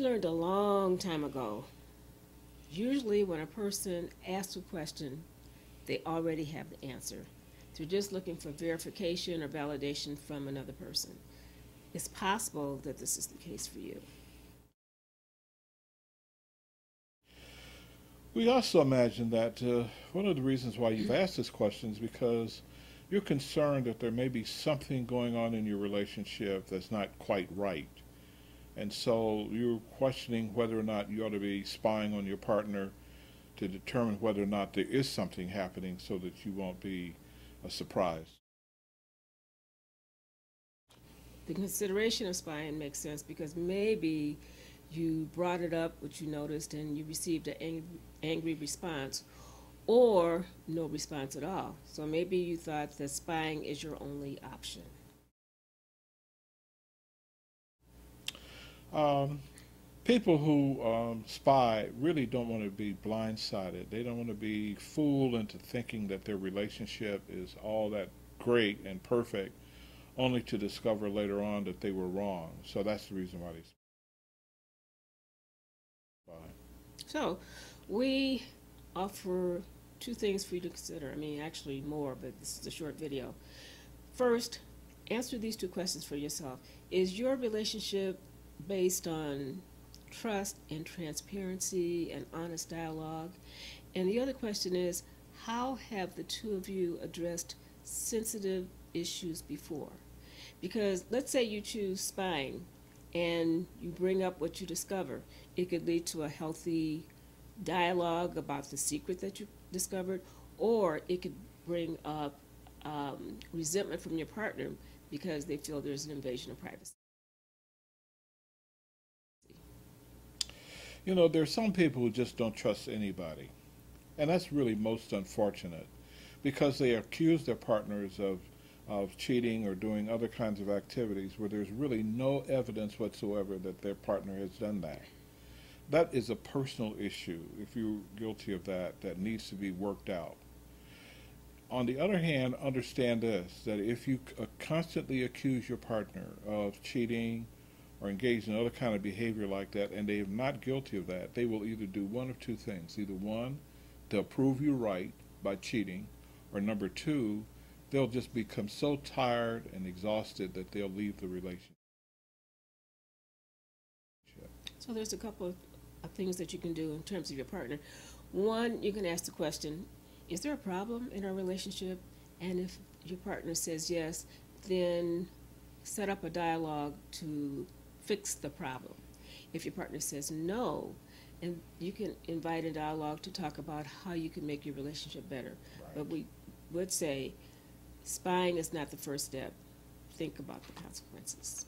learned a long time ago, usually when a person asks a question, they already have the answer. They're just looking for verification or validation from another person. It's possible that this is the case for you. We also imagine that one of the reasons why you've asked this question is because you're concerned that there may be something going on in your relationship that's not quite right. And so you're questioning whether or not you ought to be spying on your partner to determine whether or not there is something happening so that you won't be surprised. The consideration of spying makes sense because maybe you brought it up, what you noticed, and you received an angry response, or no response at all. So maybe you thought that spying is your only option. People who spy really don't want to be blindsided. They don't want to be fooled into thinking that their relationship is all that great and perfect, only to discover later on that they were wrong. So that's the reason why they spy. So we offer two things for you to consider. I mean, actually more, but this is a short video. First, answer these two questions for yourself. Is your relationship based on trust and transparency and honest dialogue? And the other question is, how have the two of you addressed sensitive issues before? Because let's say you choose spying and you bring up what you discover. It could lead to a healthy dialogue about the secret that you discovered, or it could bring up resentment from your partner because they feel there's an invasion of privacy. You know, there's some people who just don't trust anybody. And that's really most unfortunate because they accuse their partners of cheating or doing other kinds of activities where there's really no evidence whatsoever that their partner has done that. That is a personal issue, if you're guilty of that, that needs to be worked out. On the other hand, understand this, that if you constantly accuse your partner of cheating or engage in other kind of behavior like that, and they are not guilty of that, they will either do one of two things. Either one, they'll prove you right by cheating, or number two, they'll just become so tired and exhausted that they'll leave the relationship. So there's a couple of things that you can do in terms of your partner. One, you can ask the question, is there a problem in our relationship? And if your partner says yes, then set up a dialogue to fix the problem. If your partner says no, and you can invite a dialogue to talk about how you can make your relationship better. Right. But we would say spying is not the first step. Think about the consequences.